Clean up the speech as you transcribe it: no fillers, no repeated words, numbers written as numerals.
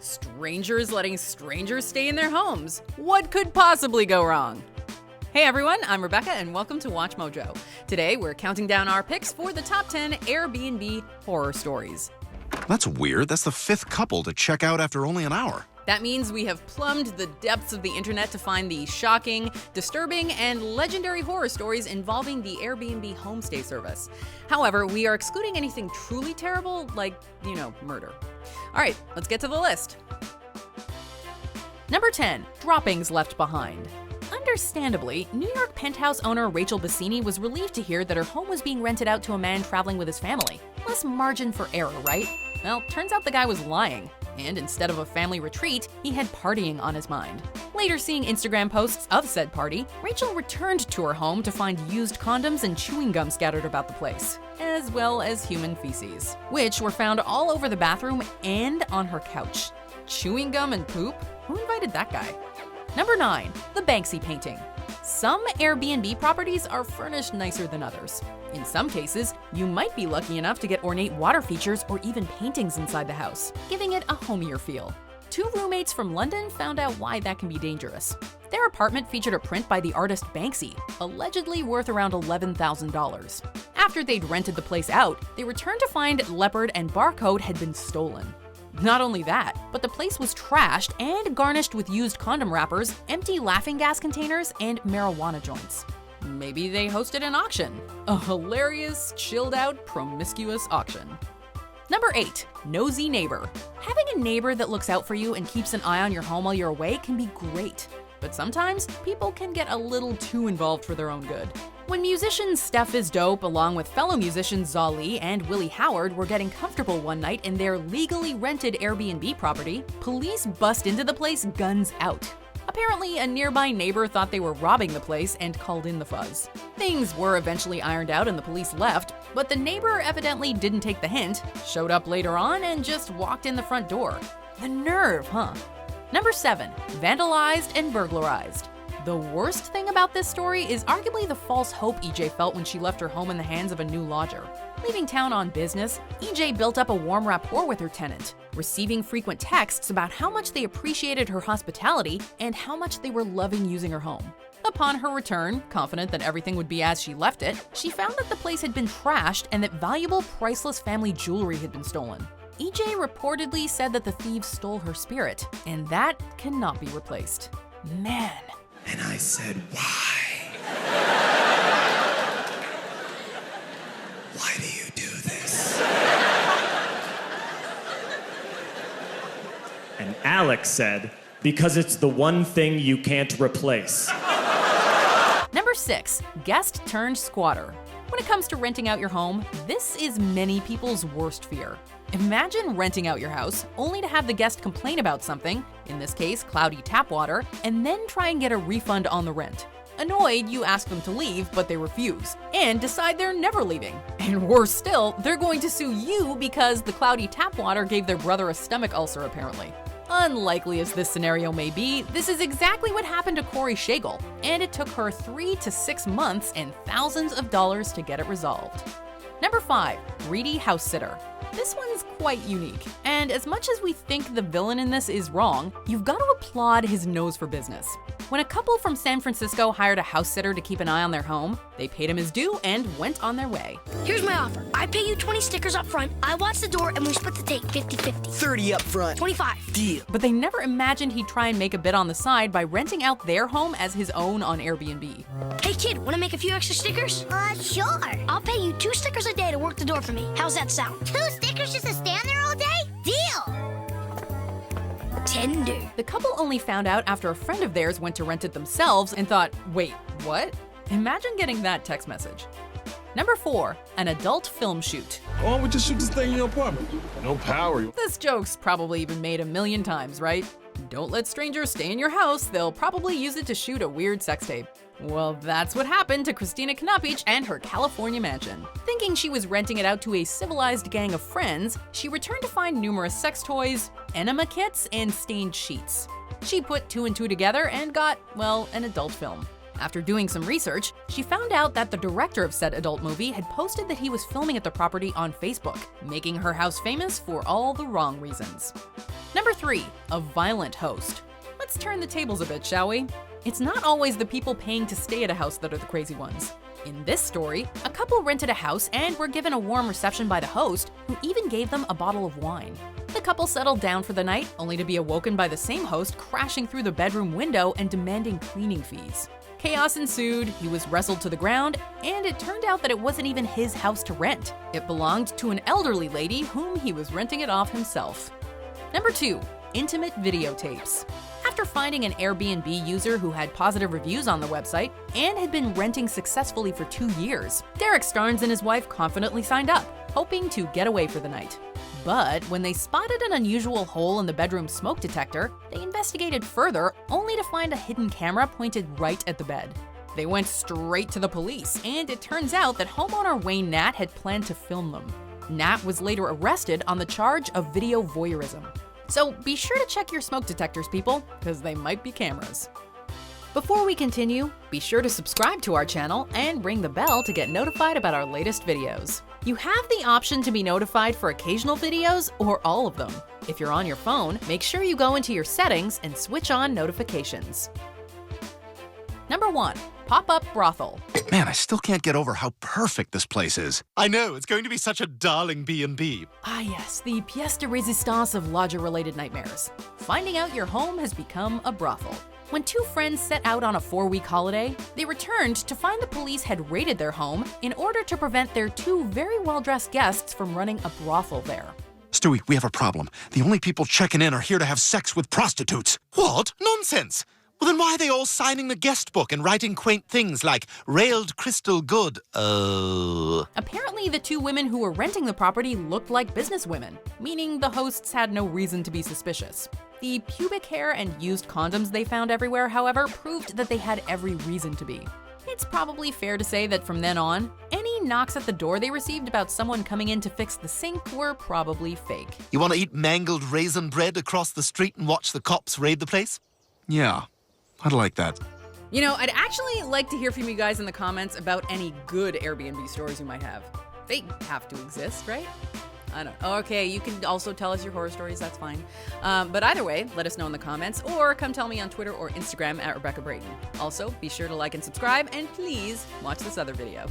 Strangers letting strangers stay in their homes. What could possibly go wrong? Hey everyone, I'm Rebecca and welcome to WatchMojo. Today we're counting down our picks for the top 10 Airbnb horror stories. That's weird. That's the fifth couple to check out after only an hour. That means we have plumbed the depths of the internet to find the shocking, disturbing, and legendary horror stories involving the Airbnb homestay service. However, we are excluding anything truly terrible, like, murder. All right, let's get to the list. Number 10, droppings left behind. Understandably, New York penthouse owner Rachel Bassini was relieved to hear that her home was being rented out to a man traveling with his family. Less margin for error, right? Well, turns out the guy was lying. And instead of a family retreat, he had partying on his mind. Later seeing Instagram posts of said party, Rachel returned to her home to find used condoms and chewing gum scattered about the place, as well as human feces, which were found all over the bathroom and on her couch. Chewing gum and poop? Who invited that guy? Number 9, the Banksy Painting. Some Airbnb properties are furnished nicer than others. In some cases, you might be lucky enough to get ornate water features or even paintings inside the house, giving it a homier feel. 2 roommates from London found out why that can be dangerous. Their apartment featured a print by the artist Banksy, allegedly worth around $11,000. After they'd rented the place out, they returned to find leopard and barcode had been stolen. Not only that, but the place was trashed and garnished with used condom wrappers, empty laughing gas containers, and marijuana joints. Maybe they hosted an auction. A hilarious, chilled-out, promiscuous auction. Number 8, Nosy Neighbor. Having a neighbor that looks out for you and keeps an eye on your home while you're away can be great. But sometimes, people can get a little too involved for their own good. When musician Steph Is Dope, along with fellow musicians Zali and Willie Howard, were getting comfortable one night in their legally rented Airbnb property, police bust into the place guns out. Apparently, a nearby neighbor thought they were robbing the place and called in the fuzz. Things were eventually ironed out and the police left, but the neighbor evidently didn't take the hint, showed up later on, and just walked in the front door. The nerve, huh? Number 7, Vandalized and Burglarized. The worst thing about this story is arguably the false hope EJ felt when she left her home in the hands of a new lodger. Leaving town on business, EJ built up a warm rapport with her tenant, receiving frequent texts about how much they appreciated her hospitality and how much they were loving using her home. Upon her return, confident that everything would be as she left it, she found that the place had been trashed and that valuable, priceless family jewelry had been stolen. EJ reportedly said that the thieves stole her spirit, and that cannot be replaced. Man. And I said, why? Why do you do this? And Alex said, because it's the one thing you can't replace. Number 6, guest turned squatter. When it comes to renting out your home, this is many people's worst fear. Imagine renting out your house only to have the guest complain about something, in this case cloudy tap water, and then try and get a refund on the rent. Annoyed, you ask them to leave, but they refuse, and decide they're never leaving. And worse still, they're going to sue you because the cloudy tap water gave their brother a stomach ulcer apparently. Unlikely as this scenario may be, this is exactly what happened to Corey Schagel, and it took her 3 to 6 months and thousands of dollars to get it resolved. Number 5, greedy house sitter. This one's quite unique, and as much as we think the villain in this is wrong, you've got to applaud his nose for business. When a couple from San Francisco hired a house sitter to keep an eye on their home, they paid him his due and went on their way. Here's my offer. I pay you 20 stickers up front, I watch the door, and we split the take 50-50. 30 up front. 25. Deal. But they never imagined he'd try and make a bit on the side by renting out their home as his own on Airbnb. Hey kid, wanna make a few extra stickers? Sure. I'll pay you 2 stickers a day to work the door for me. How's that sound? 2 stickers just to stand there all day? Deal. Tender. The couple only found out after a friend of theirs went to rent it themselves and thought, wait, what? Imagine getting that text message. Number 4, an adult film shoot. Why don't we just shoot this thing in your apartment? No power. This joke's probably been made a million times, right? Don't let strangers stay in your house, they'll probably use it to shoot a weird sex tape. Well, that's what happened to Christina Knapich and her California mansion. Thinking she was renting it out to a civilized gang of friends, she returned to find numerous sex toys, enema kits, and stained sheets. She put 2 and 2 together and got, well, an adult film. After doing some research, she found out that the director of said adult movie had posted that he was filming at the property on Facebook, making her house famous for all the wrong reasons. Number 3. A violent host. Let's turn the tables a bit, shall we? It's not always the people paying to stay at a house that are the crazy ones. In this story, a couple rented a house and were given a warm reception by the host, who even gave them a bottle of wine. The couple settled down for the night, only to be awoken by the same host crashing through the bedroom window and demanding cleaning fees. Chaos ensued, he was wrestled to the ground, and it turned out that it wasn't even his house to rent. It belonged to an elderly lady whom he was renting it off himself. Number 2. Intimate videotapes. After finding an Airbnb user who had positive reviews on the website and had been renting successfully for 2 years, Derek Starnes and his wife confidently signed up, hoping to get away for the night. But when they spotted an unusual hole in the bedroom smoke detector, they investigated further, only to find a hidden camera pointed right at the bed. They went straight to the police, and it turns out that homeowner Wayne Nat had planned to film them. Nat was later arrested on the charge of video voyeurism. So be sure to check your smoke detectors, people, because they might be cameras. Before we continue, be sure to subscribe to our channel and ring the bell to get notified about our latest videos. You have the option to be notified for occasional videos or all of them. If you're on your phone, make sure you go into your settings and switch on notifications. Number 1. Pop-up brothel. Man, I still can't get over how perfect this place is. I know, it's going to be such a darling B&B. Ah yes, the pièce de résistance of lodger-related nightmares. Finding out your home has become a brothel. When 2 friends set out on a 4-week holiday, they returned to find the police had raided their home in order to prevent their 2 very well-dressed guests from running a brothel there. Stewie, we have a problem. The only people checking in are here to have sex with prostitutes. What? Nonsense! Well, then why are they all signing the guest book and writing quaint things like railed crystal good? Apparently, the 2 women who were renting the property looked like businesswomen, meaning the hosts had no reason to be suspicious. The pubic hair and used condoms they found everywhere, however, proved that they had every reason to be. It's probably fair to say that from then on, any knocks at the door they received about someone coming in to fix the sink were probably fake. You want to eat mangled raisin bread across the street and watch the cops raid the place? Yeah, I'd like that. You know, I'd actually like to hear from you guys in the comments about any good Airbnb stories you might have. They have to exist, right? I don't know. Okay, you can also tell us your horror stories, that's fine. But either way, let us know in the comments, or come tell me on Twitter or Instagram at Rebecca Brayton. Also, be sure to like and subscribe, and please watch this other video.